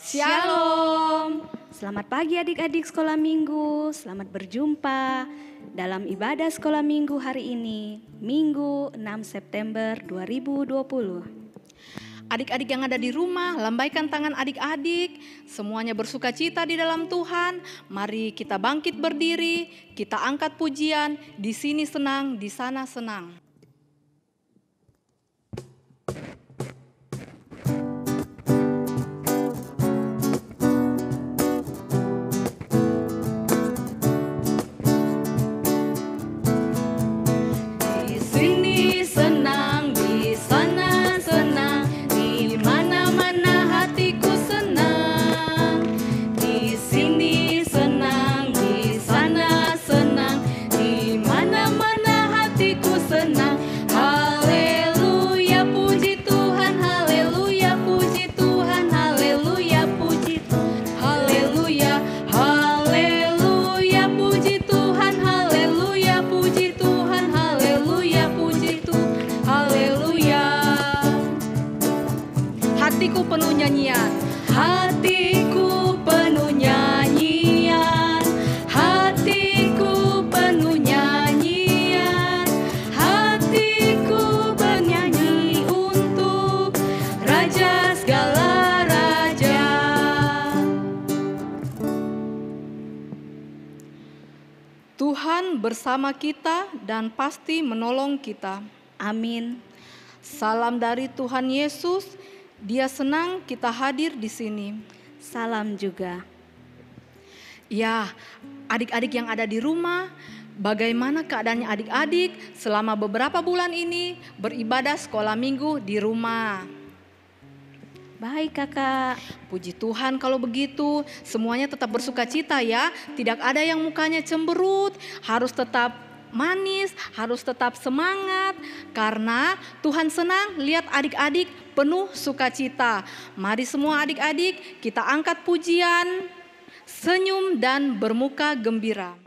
Shalom. Selamat pagi adik-adik sekolah minggu. Selamat berjumpa dalam ibadah sekolah minggu hari ini, Minggu 6 September 2020. Adik-adik yang ada di rumah, lambaikan tangan adik-adik. Semuanya bersuka cita di dalam Tuhan. Mari kita bangkit berdiri, kita angkat pujian. Di sini senang, di sana senang. Hatiku penuh nyanyian, hatiku penuh nyanyian, hatiku penuh nyanyian, hatiku bernyanyi untuk Raja segala raja. Tuhan bersama kita dan pasti menolong kita. Amin. Salam dari Tuhan Yesus. Dia senang kita hadir di sini. Salam juga. Ya, adik-adik yang ada di rumah, bagaimana keadaannya adik-adik selama beberapa bulan ini beribadah sekolah minggu di rumah? Baik kakak. Puji Tuhan kalau begitu, semuanya tetap bersuka cita ya. Tidak ada yang mukanya cemberut, harus tetap manis, harus tetap semangat. Karena Tuhan senang lihat adik-adik penuh sukacita. Mari semua adik-adik kita angkat pujian, senyum dan bermuka gembira.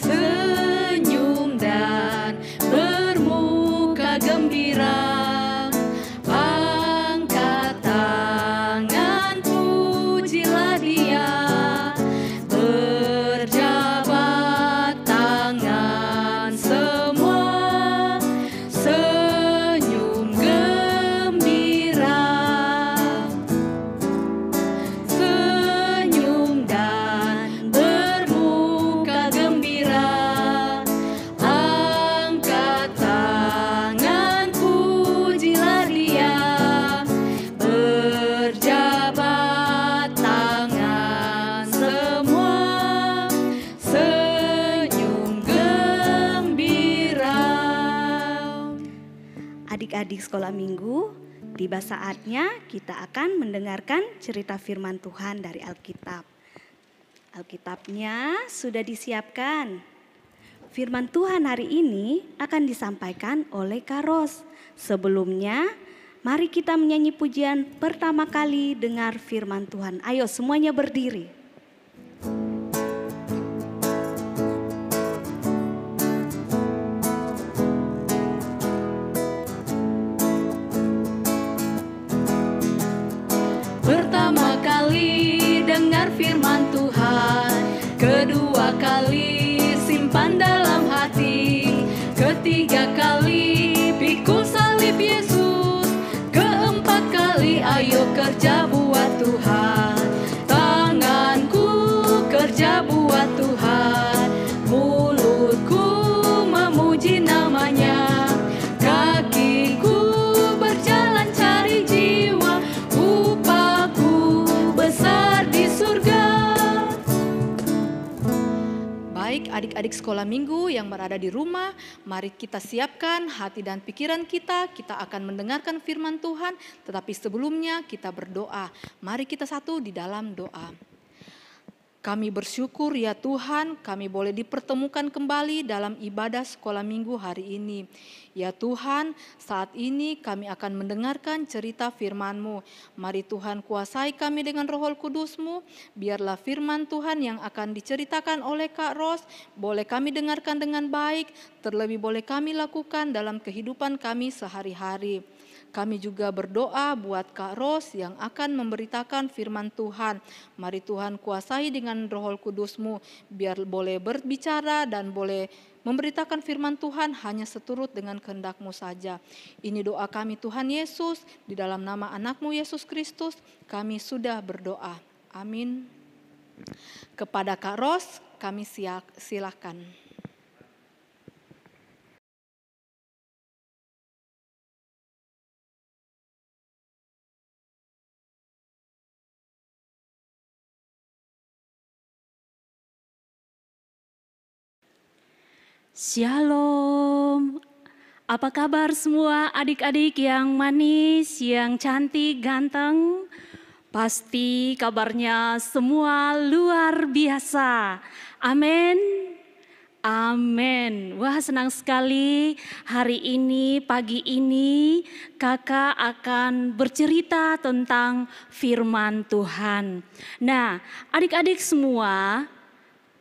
Senyum dan bermuka gembira. Adik-adik sekolah minggu, tiba saatnya kita akan mendengarkan cerita firman Tuhan dari Alkitab. Alkitabnya sudah disiapkan. Firman Tuhan hari ini akan disampaikan oleh Kak Ros. Sebelumnya, mari kita menyanyi pujian pertama kali dengar firman Tuhan. Ayo semuanya berdiri. Pertama kali dengar firman Tuhan, kedua kali simpan dalam hati, ketiga kali pikul salib Yesus, keempat kali ayo kerja buat Tuhan. Tanganku kerja buat Tuhan, mulutku memuji namanya, kakiku berjalan cari jiwa, besar di surga. Baik adik-adik sekolah minggu yang berada di rumah, mari kita siapkan hati dan pikiran kita. Kita akan mendengarkan firman Tuhan, tetapi sebelumnya kita berdoa. Mari kita satu di dalam doa. Kami bersyukur ya Tuhan, kami boleh dipertemukan kembali dalam ibadah sekolah minggu hari ini. Ya Tuhan, saat ini kami akan mendengarkan cerita firman-Mu. Mari Tuhan kuasai kami dengan Roh Kudus-Mu. Biarlah firman Tuhan yang akan diceritakan oleh Kak Ros, boleh kami dengarkan dengan baik, terlebih boleh kami lakukan dalam kehidupan kami sehari-hari. Kami juga berdoa buat Kak Ros yang akan memberitakan firman Tuhan. Mari Tuhan kuasai dengan Roh Kudus-Mu, biar boleh berbicara dan boleh memberitakan firman Tuhan hanya seturut dengan kehendak-Mu saja. Ini doa kami Tuhan Yesus, di dalam nama anak-Mu Yesus Kristus kami sudah berdoa. Amin. Kepada Kak Ros kami silakan. Shalom, apa kabar semua adik-adik yang manis, yang cantik, ganteng? Pasti kabarnya semua luar biasa, amin. Amin. Wah, senang sekali hari ini, pagi ini kakak akan bercerita tentang firman Tuhan. Nah, adik-adik semua,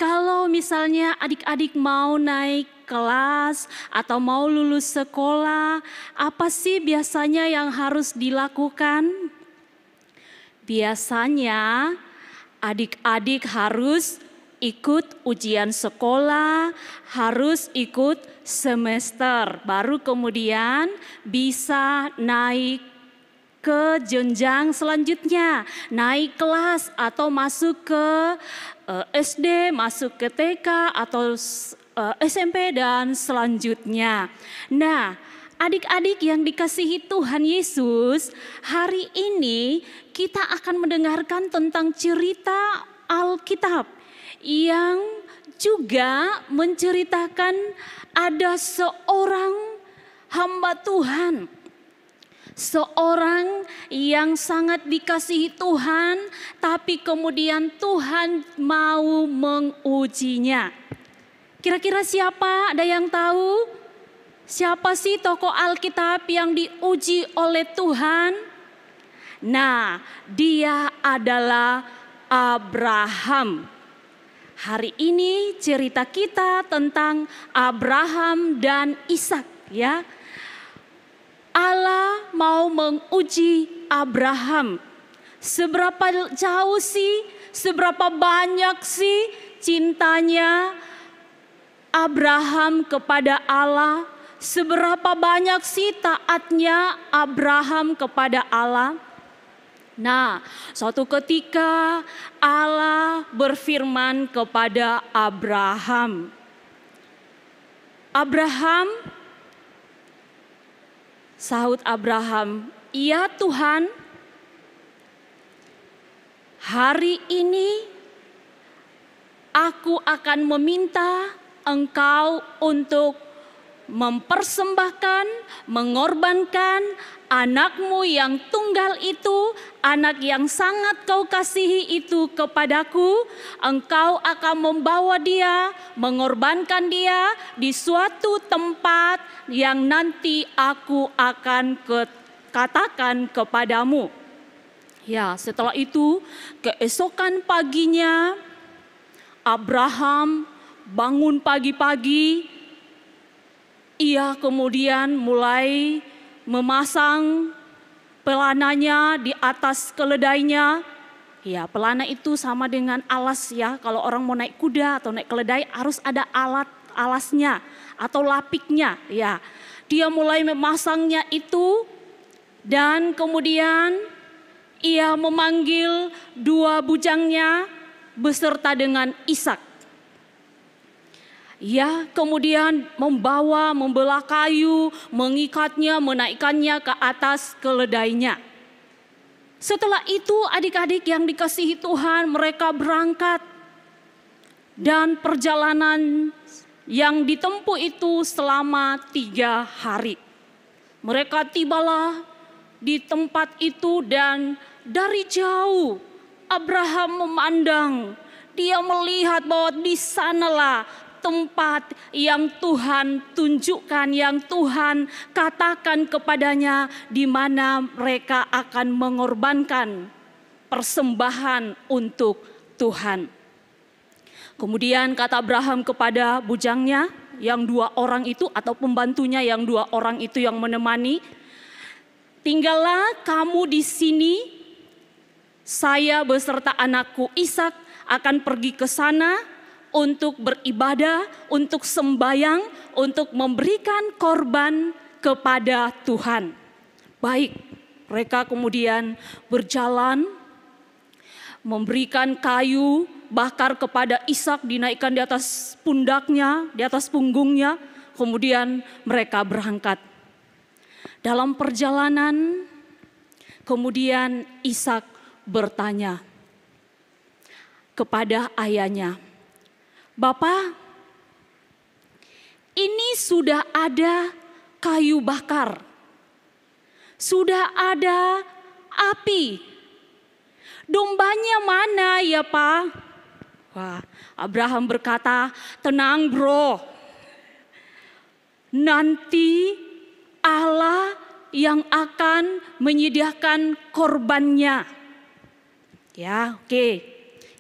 kalau misalnya adik-adik mau naik kelas atau mau lulus sekolah, apa sih biasanya yang harus dilakukan? Biasanya adik-adik harus ikut ujian sekolah, harus ikut semester, baru kemudian bisa naik ke jenjang selanjutnya, naik kelas atau masuk ke SD, masuk ke TK atau SMP dan selanjutnya. Nah, adik-adik yang dikasihi Tuhan Yesus, hari ini kita akan mendengarkan tentang cerita Alkitab yang juga menceritakan ada seorang hamba Tuhan, seorang yang sangat dikasihi Tuhan, tapi kemudian Tuhan mau mengujinya. Kira-kira siapa? Ada yang tahu? Siapa sih tokoh Alkitab yang diuji oleh Tuhan? Nah, dia adalah Abraham. Hari ini cerita kita tentang Abraham dan Ishak, ya. Allah mau menguji Abraham. Seberapa jauh sih, seberapa banyak sih cintanya Abraham kepada Allah? Seberapa banyak sih taatnya Abraham kepada Allah? Nah, suatu ketika Allah berfirman kepada Abraham. Abraham, sahut Abraham, "Ya Tuhan, hari ini aku akan meminta Engkau untuk mempersembahkan, mengorbankan anakmu yang tunggal itu, anak yang sangat kau kasihi itu kepadaku. Engkau akan membawa dia, mengorbankan dia di suatu tempat yang nanti aku akan katakan kepadamu." Ya, setelah itu keesokan paginya Abraham bangun pagi-pagi. Ia kemudian mulai memasang pelananya di atas keledainya. Ya, pelana itu sama dengan alas ya. Kalau orang mau naik kuda atau naik keledai harus ada alat alasnya atau lapiknya. Ya, dia mulai memasangnya itu dan kemudian ia memanggil dua bujangnya beserta dengan Ishak. Ia kemudian membelah kayu, mengikatnya, menaikkannya ke atas keledainya. Setelah itu adik-adik yang dikasihi Tuhan, mereka berangkat. Dan perjalanan yang ditempuh itu selama 3 hari. Mereka tibalah di tempat itu dan dari jauh Abraham memandang Dia melihat bahwa di sanalah tempat yang Tuhan tunjukkan, yang Tuhan katakan kepadanya, di mana mereka akan mengorbankan persembahan untuk Tuhan. Kemudian kata Abraham kepada bujangnya yang 2 orang itu, atau pembantunya yang 2 orang itu yang menemani, tinggallah kamu di sini, saya beserta anakku Ishak akan pergi ke sana untuk beribadah, untuk sembahyang, untuk memberikan korban kepada Tuhan. Baik, mereka kemudian berjalan, memberikan kayu bakar kepada Ishak, dinaikkan di atas pundaknya, di atas punggungnya, kemudian mereka berangkat. Dalam perjalanan, kemudian Ishak bertanya kepada ayahnya, "Bapak, ini sudah ada kayu bakar, sudah ada api. Dombanya mana ya, Pak?" Wah, Abraham berkata, "Tenang bro, nanti Allah yang akan menyediakan korbannya." Ya, oke.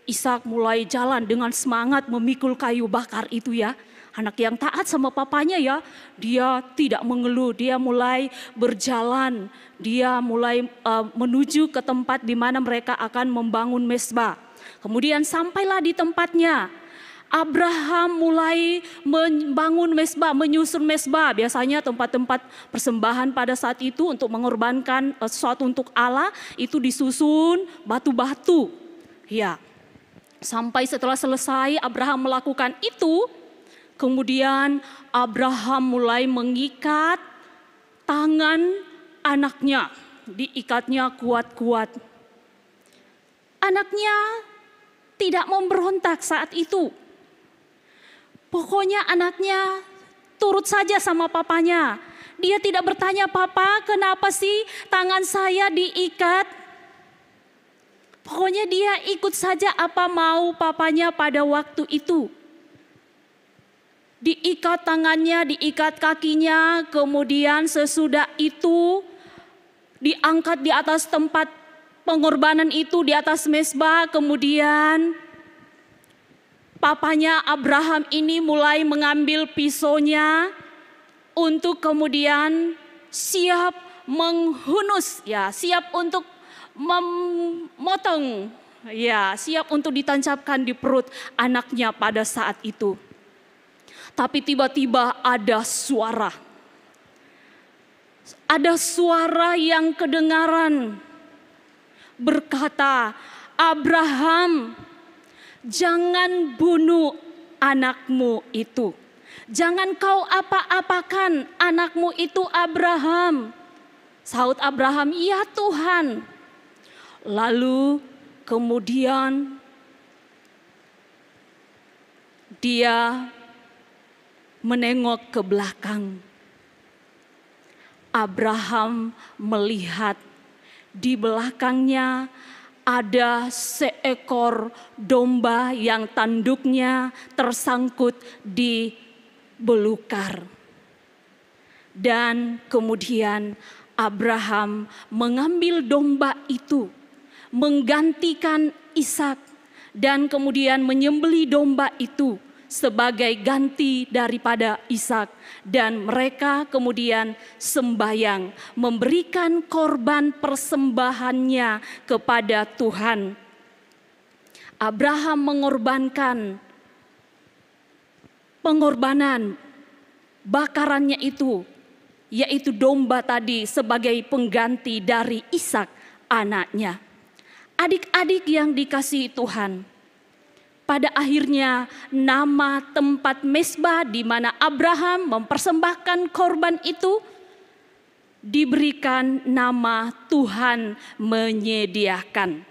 Ishak mulai jalan dengan semangat memikul kayu bakar itu ya. Anak yang taat sama papanya ya. Dia tidak mengeluh, dia mulai berjalan. Dia mulai menuju ke tempat di mana mereka akan membangun mezbah. Kemudian sampailah di tempatnya. Abraham mulai membangun mezbah, menyusun mezbah. Biasanya tempat-tempat persembahan pada saat itu untuk mengorbankan sesuatu untuk Allah itu disusun batu-batu. Ya, sampai setelah selesai Abraham melakukan itu, kemudian Abraham mulai mengikat tangan anaknya, diikatnya kuat-kuat. Anaknya tidak memberontak saat itu. Pokoknya anaknya turut saja sama papanya. Dia tidak bertanya, "Papa, kenapa sih tangan saya diikat?" Pokoknya dia ikut saja apa mau papanya pada waktu itu. Diikat tangannya, diikat kakinya, kemudian sesudah itu diangkat di atas tempat pengorbanan itu, di atas mezbah. Kemudian papanya Abraham ini mulai mengambil pisaunya untuk kemudian siap menghunus, ya, siap untuk memotong, ya, siap untuk ditancapkan di perut anaknya pada saat itu. Tapi tiba-tiba ada suara yang kedengaran berkata, "Abraham, jangan bunuh anakmu itu. Jangan kau apa-apakan anakmu itu, Abraham." Sahut Abraham, "Ya Tuhan." Lalu kemudian dia menengok ke belakang. Abraham melihat di belakangnya ada seekor domba yang tanduknya tersangkut di belukar. Dan kemudian Abraham mengambil domba itu, menggantikan Ishak, dan kemudian menyembelih domba itu sebagai ganti daripada Ishak, dan mereka kemudian sembahyang, memberikan korban persembahannya kepada Tuhan. Abraham mengorbankan pengorbanan bakarannya itu, yaitu domba tadi, sebagai pengganti dari Ishak anaknya. Adik-adik yang dikasihi Tuhan, pada akhirnya nama tempat mezbah di mana Abraham mempersembahkan korban itu diberikan nama Tuhan menyediakan.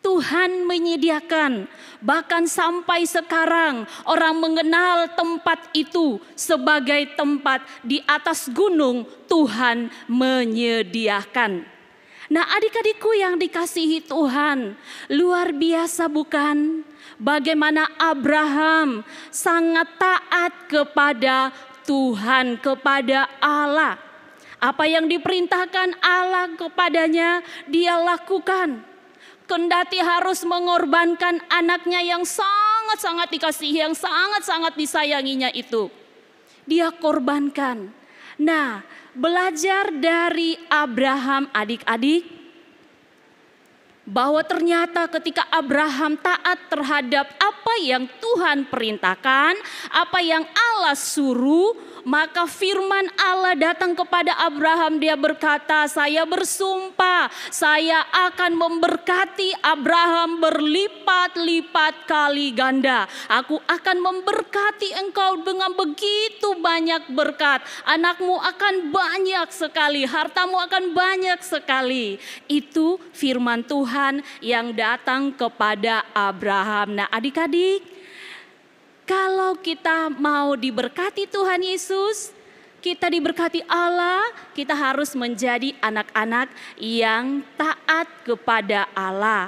Tuhan menyediakan, bahkan sampai sekarang orang mengenal tempat itu sebagai tempat di atas gunung Tuhan menyediakan. Nah, adik-adikku yang dikasihi Tuhan, luar biasa bukan? Bagaimana Abraham sangat taat kepada Tuhan, kepada Allah. Apa yang diperintahkan Allah kepadanya, dia lakukan. Kendati harus mengorbankan anaknya yang sangat-sangat dikasihi, yang sangat-sangat disayanginya itu. Dia korbankan. Nah, belajar dari Abraham adik-adik, bahwa ternyata ketika Abraham taat terhadap apa yang Tuhan perintahkan, apa yang Allah suruh, maka firman Allah datang kepada Abraham. Dia berkata, saya bersumpah, saya akan memberkati Abraham berlipat-lipat kali ganda. Aku akan memberkati engkau dengan begitu banyak berkat. Anakmu akan banyak sekali, hartamu akan banyak sekali. Itu firman Tuhan yang datang kepada Abraham. Nah, adik-adik, kalau kita mau diberkati Tuhan Yesus, kita diberkati Allah, kita harus menjadi anak-anak yang taat kepada Allah.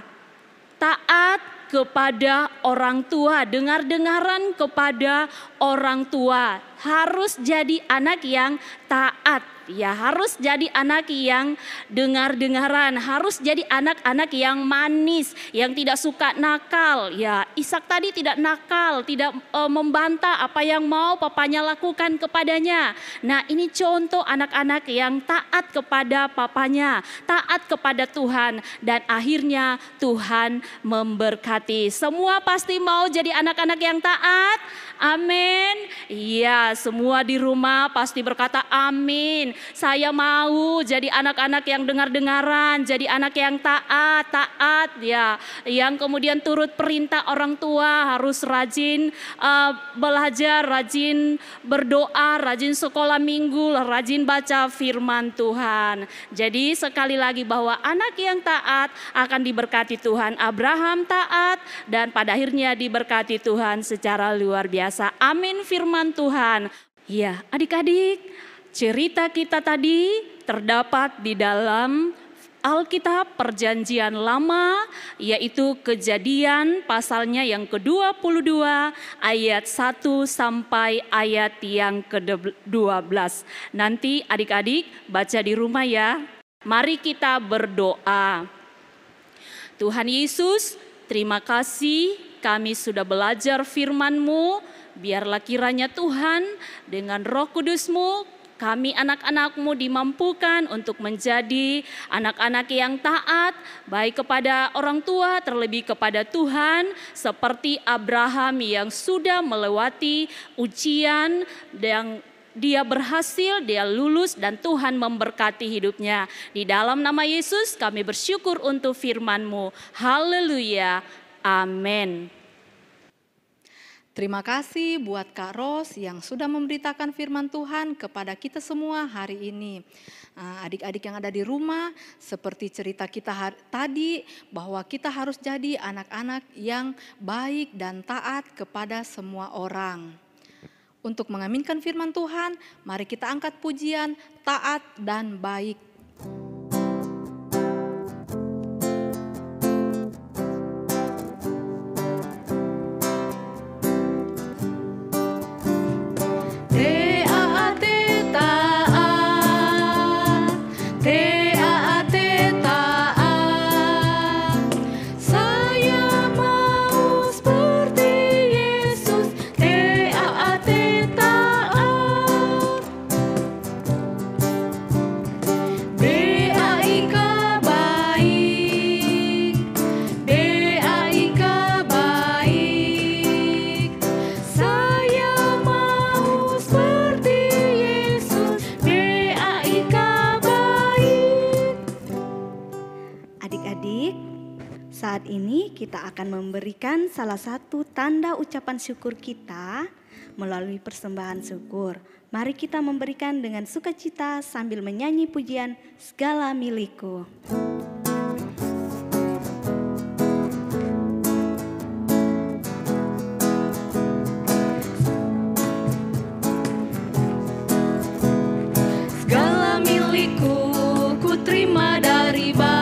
Taat kepada orang tua, dengar-dengaran kepada orang tua. Harus jadi anak yang taat. Ya, harus jadi anak yang dengar-dengaran, harus jadi anak-anak yang manis, yang tidak suka nakal. Ya, Ishak tadi tidak nakal, tidak membantah apa yang mau papanya lakukan kepadanya. Nah, ini contoh anak-anak yang taat kepada papanya, taat kepada Tuhan, dan akhirnya Tuhan memberkati. Semua pasti mau jadi anak-anak yang taat. Amin. Iya, semua di rumah pasti berkata amin. Saya mau jadi anak-anak yang dengar-dengaran, jadi anak yang taat ya. Yang kemudian turut perintah orang tua, harus rajin belajar, rajin berdoa, rajin sekolah minggu, rajin baca firman Tuhan. Jadi sekali lagi bahwa anak yang taat akan diberkati Tuhan. Abraham taat dan pada akhirnya diberkati Tuhan secara luar biasa. Amin firman Tuhan. Ya, adik-adik, cerita kita tadi terdapat di dalam Alkitab Perjanjian Lama, yaitu Kejadian pasalnya yang ke-22 ayat 1 sampai ayat yang ke-12. Nanti adik-adik baca di rumah ya. Mari kita berdoa. Tuhan Yesus, terima kasih kami sudah belajar firman-Mu. Biarlah kiranya Tuhan dengan Roh Kudus-Mu, kami anak-anak-Mu dimampukan untuk menjadi anak-anak yang taat, baik kepada orang tua terlebih kepada Tuhan, seperti Abraham yang sudah melewati ujian yang dia berhasil, dia lulus dan Tuhan memberkati hidupnya. Di dalam nama Yesus kami bersyukur untuk firman-Mu. Haleluya. Amin. Terima kasih buat Kak Ros yang sudah memberitakan firman Tuhan kepada kita semua hari ini. Adik-adik yang ada di rumah, seperti cerita kita tadi bahwa kita harus jadi anak-anak yang baik dan taat kepada semua orang. Untuk mengaminkan firman Tuhan, mari kita angkat pujian taat dan baik. Saat ini kita akan memberikan salah satu tanda ucapan syukur kita melalui persembahan syukur. Mari kita memberikan dengan sukacita sambil menyanyi pujian Segala Milikku. Segala milikku ku terima dari Bapa.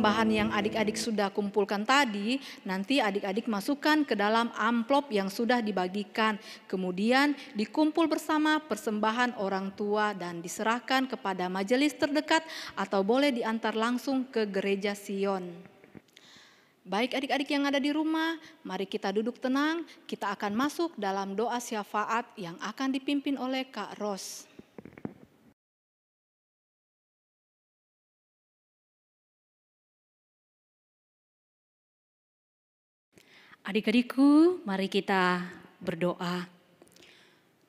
persembahan yang adik-adik sudah kumpulkan tadi, nanti adik-adik masukkan ke dalam amplop yang sudah dibagikan. Kemudian dikumpul bersama persembahan orang tua dan diserahkan kepada majelis terdekat atau boleh diantar langsung ke gereja Sion. Baik adik-adik yang ada di rumah, mari kita duduk tenang, kita akan masuk dalam doa syafaat yang akan dipimpin oleh Kak Ros. Adik-adikku, mari kita berdoa.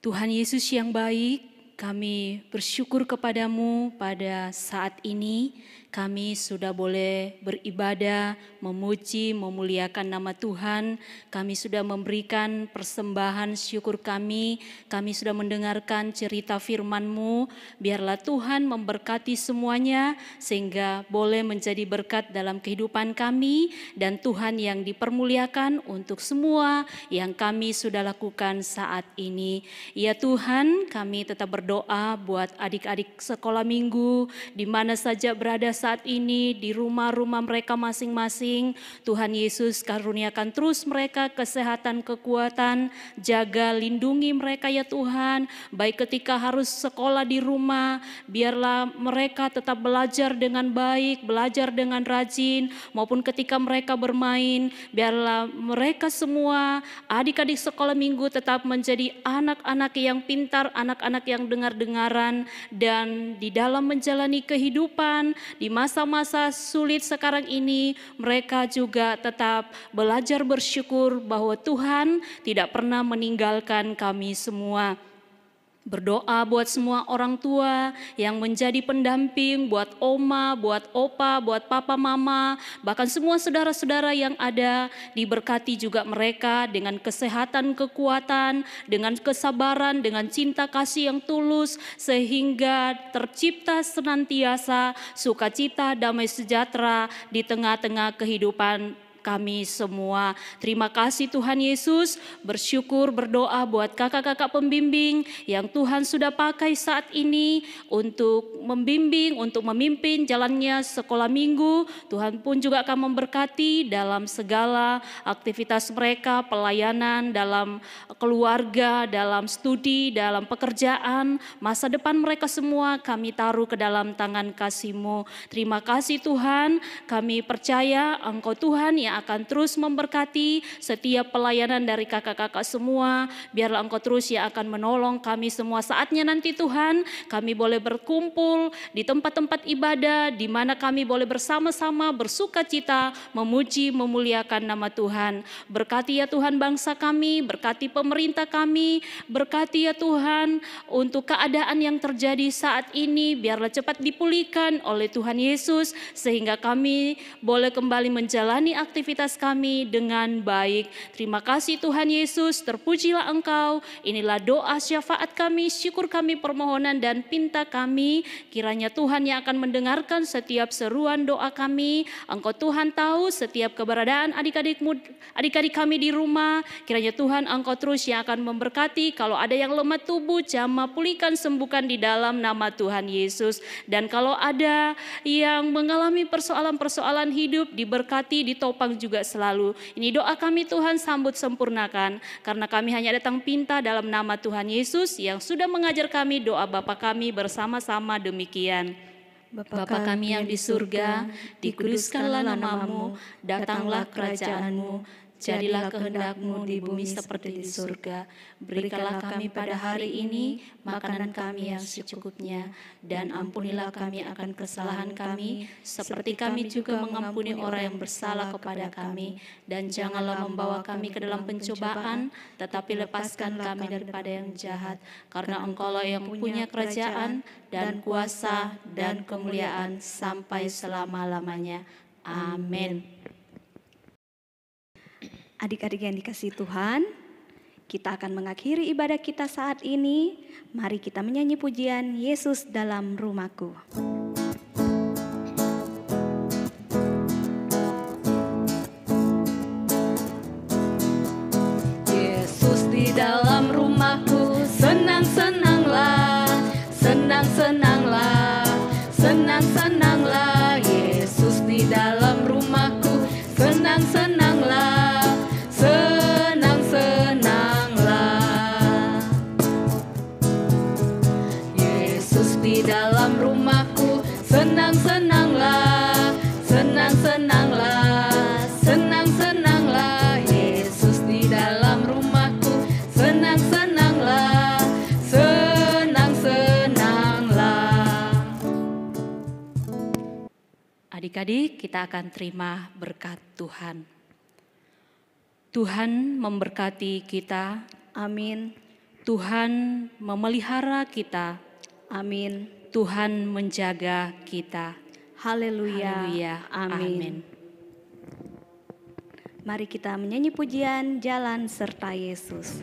Tuhan Yesus yang baik, kami bersyukur kepadamu pada saat ini. Kami sudah boleh beribadah, memuji, memuliakan nama Tuhan. Kami sudah memberikan persembahan syukur kami. Kami sudah mendengarkan cerita firman-Mu. Biarlah Tuhan memberkati semuanya sehingga boleh menjadi berkat dalam kehidupan kami. Dan Tuhan yang dipermuliakan untuk semua yang kami sudah lakukan saat ini. Ya Tuhan, kami tetap berdoa buat adik-adik sekolah minggu di mana saja berada saat ini, di rumah-rumah mereka masing-masing. Tuhan Yesus karuniakan terus mereka kesehatan, kekuatan, jaga, lindungi mereka ya Tuhan. Baik ketika harus sekolah di rumah, biarlah mereka tetap belajar dengan baik, belajar dengan rajin, maupun ketika mereka bermain, biarlah mereka semua adik-adik sekolah minggu tetap menjadi anak-anak yang pintar, anak-anak yang dengar-dengaran, dan di dalam menjalani kehidupan di masa-masa sulit sekarang ini, mereka juga tetap belajar bersyukur bahwa Tuhan tidak pernah meninggalkan kami semua. Berdoa buat semua orang tua yang menjadi pendamping, buat oma, buat opa, buat papa, mama, bahkan semua saudara-saudara yang ada, diberkati juga mereka dengan kesehatan, kekuatan, dengan kesabaran, dengan cinta kasih yang tulus, sehingga tercipta senantiasa sukacita, damai sejahtera di tengah-tengah kehidupan kami semua. Terima kasih Tuhan Yesus, bersyukur berdoa buat kakak-kakak pembimbing yang Tuhan sudah pakai saat ini untuk membimbing, untuk memimpin jalannya sekolah minggu. Tuhan pun juga akan memberkati dalam segala aktivitas mereka, pelayanan dalam keluarga, dalam studi, dalam pekerjaan, masa depan mereka semua kami taruh ke dalam tangan kasih-Mu. Terima kasih Tuhan, kami percaya Engkau Tuhan yang akan terus memberkati setiap pelayanan dari kakak-kakak semua. Biarlah Engkau terus yang akan menolong kami semua. Saatnya nanti Tuhan, kami boleh berkumpul di tempat-tempat ibadah di mana kami boleh bersama-sama bersukacita, memuji, memuliakan nama Tuhan. Berkati ya Tuhan bangsa kami, berkati pemerintah kami, berkati ya Tuhan untuk keadaan yang terjadi saat ini, biarlah cepat dipulihkan oleh Tuhan Yesus sehingga kami boleh kembali menjalani aktivitas kami dengan baik. Terima kasih Tuhan Yesus, terpujilah Engkau. Inilah doa syafaat kami, syukur kami, permohonan dan pinta kami. Kiranya Tuhan yang akan mendengarkan setiap seruan doa kami. Engkau Tuhan tahu setiap keberadaan adik-adik kami di rumah. Kiranya Tuhan Engkau terus yang akan memberkati. Kalau ada yang lemah tubuh, jamah, pulihkan, sembuhkan di dalam nama Tuhan Yesus. Dan kalau ada yang mengalami persoalan-persoalan hidup, diberkati, ditopang juga selalu. Ini doa kami Tuhan, sambut sempurnakan. Karena kami hanya datang pinta dalam nama Tuhan Yesus yang sudah mengajar kami doa Bapa kami bersama-sama demikian. Bapa kami yang di surga, dikuduskanlah nama-Mu, datanglah kerajaan-Mu, jadilah kehendak-Mu di bumi seperti di surga. Berikanlah kami pada hari ini makanan kami yang secukupnya, dan ampunilah kami akan kesalahan kami, seperti kami juga mengampuni orang yang bersalah kepada kami. Dan janganlah membawa kami ke dalam pencobaan, tetapi lepaskan kami daripada yang jahat. Karena Engkau-lah yang punya kerajaan, dan kuasa, dan kemuliaan sampai selama-lamanya. Amin. Adik-adik yang dikasihi Tuhan, kita akan mengakhiri ibadah kita saat ini. Mari kita menyanyi pujian Yesus dalam rumahku. Yesus di dalam rumahku, senang-senanglah, senang-senanglah, senang-senanglah. Yesus di dalam Adik-adik, kita akan terima berkat Tuhan. Tuhan memberkati kita. Amin. Tuhan memelihara kita. Amin. Tuhan menjaga kita. Haleluya. Haleluya. Amin. Mari kita menyanyi pujian Jalan Serta Yesus.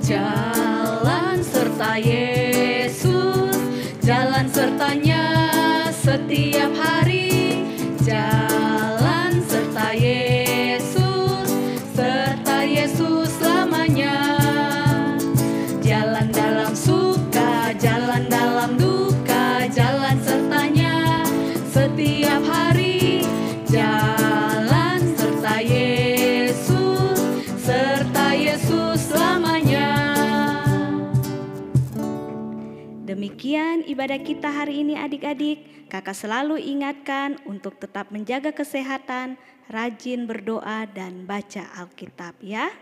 Jalan serta Yesus, jalan sertanya setiap hari. Jalan serta Yesus, serta Yesus selamanya. Jalan dalam suka, jalan dalam duka, jalan sertanya setiap hari. Jalan serta Yesus, serta Yesus selamanya. Demikian ibadah kita hari ini adik-adik. Kakak selalu ingatkan untuk tetap menjaga kesehatan, rajin berdoa dan baca Alkitab ya.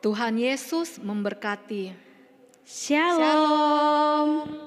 Tuhan Yesus memberkati. Shalom.